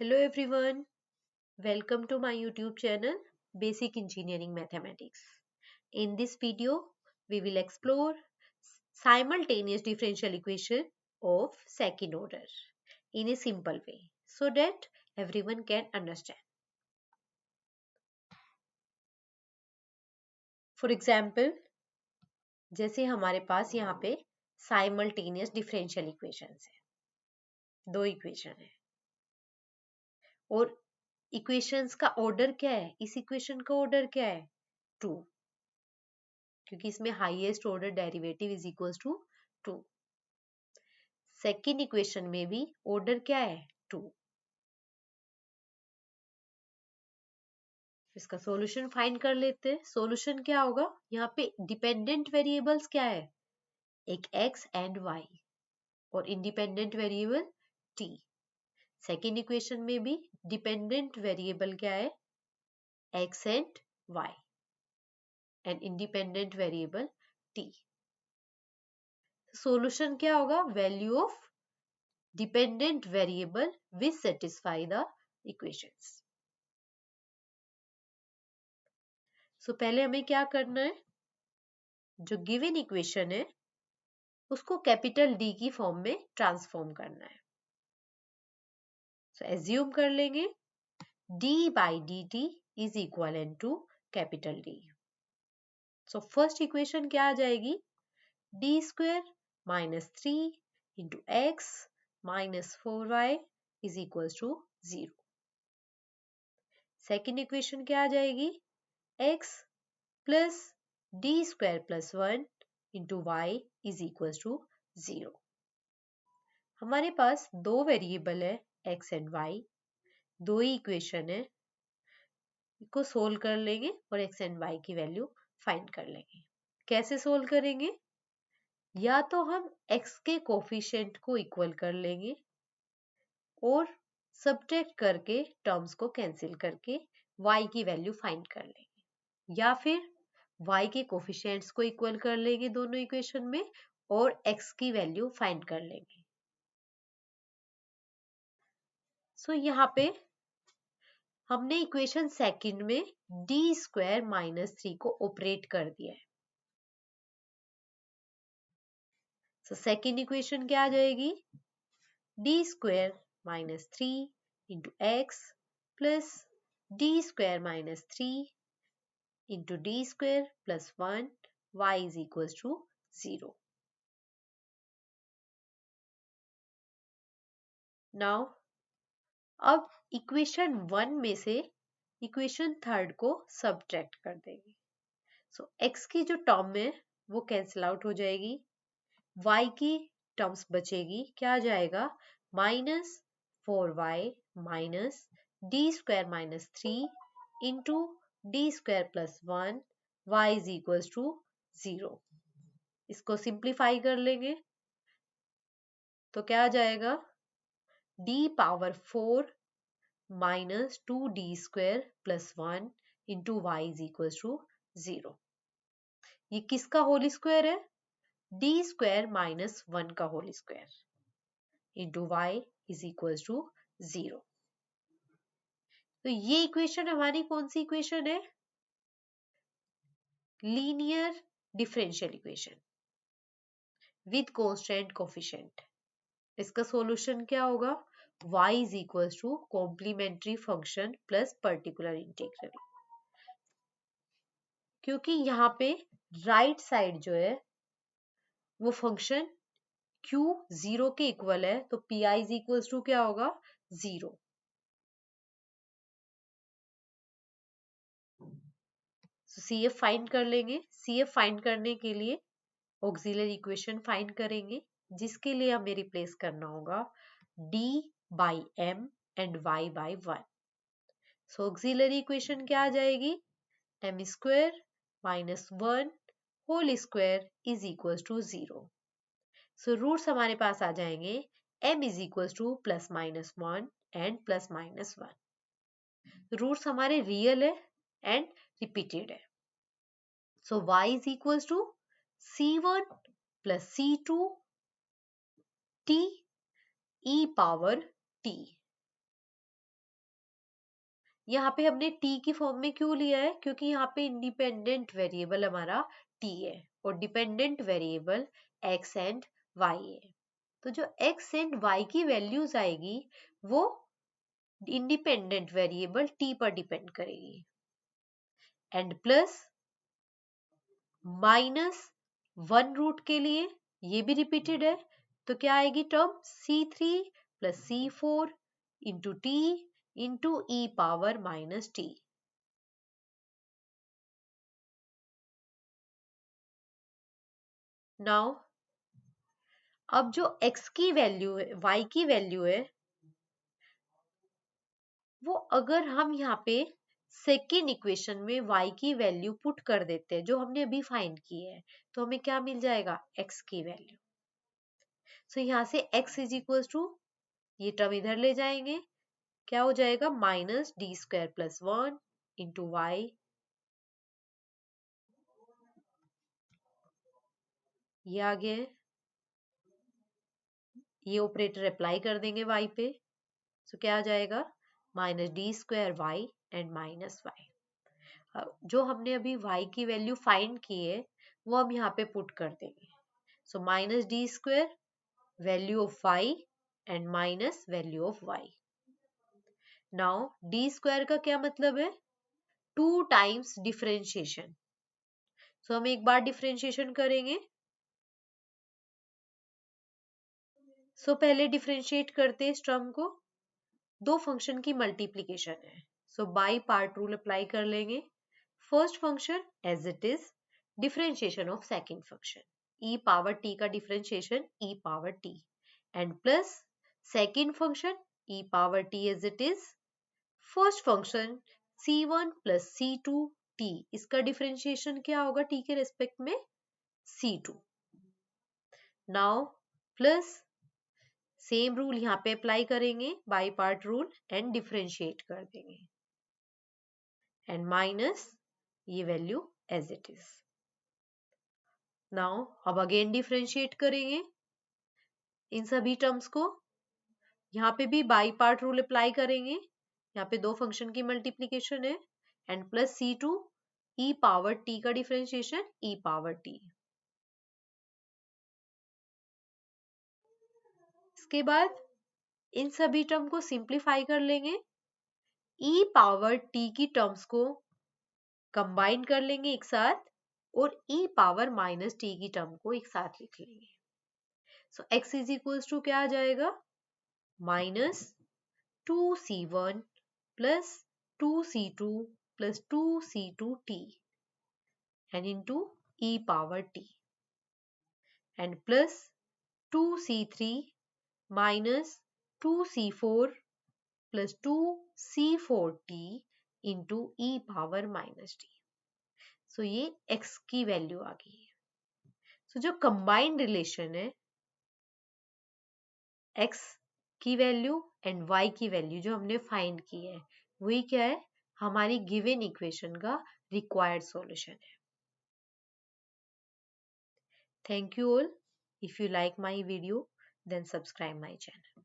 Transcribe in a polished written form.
Hello everyone, welcome to my YouTube channel Basic Engineering Mathematics. In this video, we will explore simultaneous differential equation of second order in a simple way so that everyone can understand. For example, जैसे हमारे पास यहाँ पे simultaneous differential equations है, दो equation है और equations का order क्या है? इस इक्वेशन का ऑर्डर क्या है? 2, क्योंकि इसमें highest order derivative is equals to 2। Second equation में भी ऑर्डर क्या है? 2। इसका सॉल्यूशन फाइंड कर लेते हैं। सॉल्यूशन क्या होगा? यहाँ पे डिपेंडेंट वेरिएबल्स क्या है? एक x एंड y और independent variable t। Second equation में भी डिपेंडेंट वेरिएबल क्या है? x and y and independent variable t। Solution क्या होगा? Value of dependent variable which satisfy the equations. So पहले हमें क्या करना है? जो गिवन इक्वेशन है उसको कैपिटल डी की फॉर्म में ट्रांसफॉर्म करना है। सो एज्यूम कर लेंगे d by D T is equal to capital D. So first equation क्या आ जाएगी? D square minus 3 into X minus 4y is equal to 0। Second equation क्या आ जाएगी? x plus D square plus 1 into Y is equal to 0। हमारे पास दो variable है x and y, दो ही इक्वेशन है, इसको सोल्व कर लेंगे और x एंड y की वैल्यू फाइंड कर लेंगे। कैसे सोल्व करेंगे? या तो हम x के कोफिशिएंट को इक्वल कर लेंगे और सब्ट्रैक्ट करके टर्म्स को कैंसिल करके y की वैल्यू फाइंड कर लेंगे, या फिर y के कोफिशिएंट्स को इक्वल कर लेंगे दोनों इक्वेशन में और x की वैल्यू फाइंड कर लेंगे। सो यहाँ पे हमने इक्वेशन सेकंड में डी स्क्वायर माइनस 3 को ऑपरेट कर दिया है। सो सेकंड इक्वेशन क्या आ जाएगी? D square minus 3 into X plus D square minus 3 into D square plus 1 Y is equal to 0। Now अब इक्वेशन 1 में से इक्वेशन थर्ड को सब्ट्रैक्ट कर देंगे। सो x की जो टर्म है वो कैंसिल आउट हो जाएगी, y की टर्म्स बचेगी, क्या आ जाएगा? Minus 4y minus D square minus 3 into D square plus 1 y is equal to 0। इसको सिंप्लीफाई कर लेंगे तो क्या आ जाएगा? d power 4 minus 2d square plus 1 into Y is equal to 0। ये किसका होल स्क्वायर है? d स्क्वायर माइनस 1 का whole square into Y is equal to 0। तो ये इक्वेशन हमारी कौन सी इक्वेशन है? Linear differential equation with constant coefficient. इसका सॉल्यूशन क्या होगा? y is equal to complementary function plus particular integral. क्योंकि यहाँ पे राइट साइड जो है वो फंक्शन q 0 के इक्वल है तो pi इज इक्वल टू क्या होगा? 0। CF फाइंड कर लेंगे। CF फाइंड करने के लिए ऑक्सिलरी इक्वेशन फाइंड करेंगे, जिसके लिए हमें रिप्लेस करना होगा d by m and y by 1। So auxiliary equation क्या आ जाएगी? m square minus 1 whole square is equal to 0। So roots हमारे पास आ जाएंगे m is equal to plus minus 1 and plus minus 1। Roots हमारे रियल है एंड रिपीटेड है। So y is equal to c1 plus c2 t e power t। यहाँ पे हमने t की फॉर्म में क्यों लिया है, क्योंकि यहाँ पे इंडिपेंडेंट वेरिएबल हमारा t है और dependent variable x and y है। तो जो x एंड y की वैल्यूज आएगी वो इंडिपेंडेंट वेरिएबल t पर डिपेंड करेगी। एंड प्लस -1 रूट के लिए ये भी रिपीटेड है, तो क्या आएगी term c3 plus c4 into t into e power -t। Now अब जो x की वैल्यू है, y की वैल्यू है, वो अगर हम यहाँ पे सेकेंड इक्वेशन में y की वैल्यू पुट कर देते हैं जो हमने अभी फाइंड की है, तो हमें क्या मिल जाएगा, x की वैल्यू। सो यहाँ से x इज इक्वल टू, ये टर्म इधर ले जाएंगे, क्या हो जाएगा, -d² प्लस 1 इंटू वाई, ये आ गया है, ये ऑपरेटर अप्लाई कर देंगे y पे, सो क्या आ जाएगा, -d² एंड -y। जो हमने अभी y की वैल्यू फाइंड की है वो हम यहाँ पे पुट कर देंगे। सो -d² value of y and minus value of y। Now d² का क्या मतलब है, 2 टाइम्स डिफरेंशिएशन। सो हम एक बार डिफरेंशिएशन करेंगे। सो पहले डिफरेंशिएट करते हैं इस टर्म को, दो फंक्शन की मल्टीप्लीकेशन है, so by part rule apply कर लेंगे। First function as it is, differentiation of second function, e power t का differentiation e power t and plus second function e power t as it is, first function c1 plus c2 t, इसका differentiation क्या होगा t के respect में, c2। Now plus same rule यहाँ पे apply करेंगे, by part rule, and differentiate कर देंगे एंड माइनस ये value as it is. Now अब अगेन डिफरेंशिएट करेंगे इन सभी टर्म्स को, यहाँ पे भी बाई पार्ट रूल अप्लाई करेंगे, यहाँ पे दो फंक्शन की मल्टीप्लीकेशन है and plus c2 e power t का डिफरेंशिएशन e पावर t। इसके बाद इन सभी टर्म को सिंप्लीफाई कर लेंगे, e पावर t की टर्म्स को कंबाइन कर लेंगे एक साथ और e पावर -t की टर्म को एक साथ लिख लेंगे। सो x इज इक्वल्स टू क्या आ जाएगा, -2c1 plus 2c2 plus 2c2t and into e power t and plus 2c3 minus 2c4 plus 2c4t into e power -t। सो ये x की वैल्यू आ गई है। सो जो कंबाइंड रिलेशन है x की वैल्यू एंड y की वैल्यू जो हमने फाइंड की है, वही क्या है, हमारी गिवन इक्वेशन का रिक्वायर्ड सॉल्यूशन है। Thank you all. If you like my video then subscribe my channel.